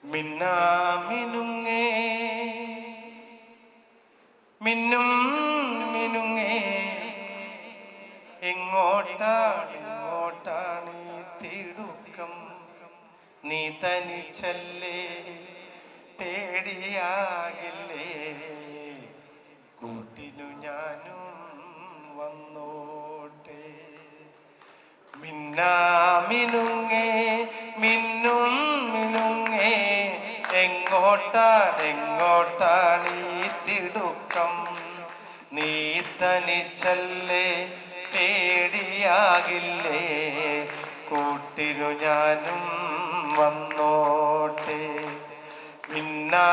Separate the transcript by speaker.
Speaker 1: മിന്നാമിനുങ്ങേ മിന്നും മിനുങ്ങേ എങ്ങോട്ടാണ് ഈ തിടുക്കം? നീ തനിച്ചല്ലേ, പേടിയാകില്ലേ? കൂട്ടിനു ഞാനും വന്നോട്ടെ. മിന്നാമിനുങ്ങേ മിന്നും മിനുങ്ങേ എങ്ങോട്ടാണ് ഈ തിടുക്കം? നീ തനിച്ചല്ലേ, പേടിയാകില്ലേ? കൂട്ടിനു ഞാനും വന്നോട്ടെ. മിന്നാ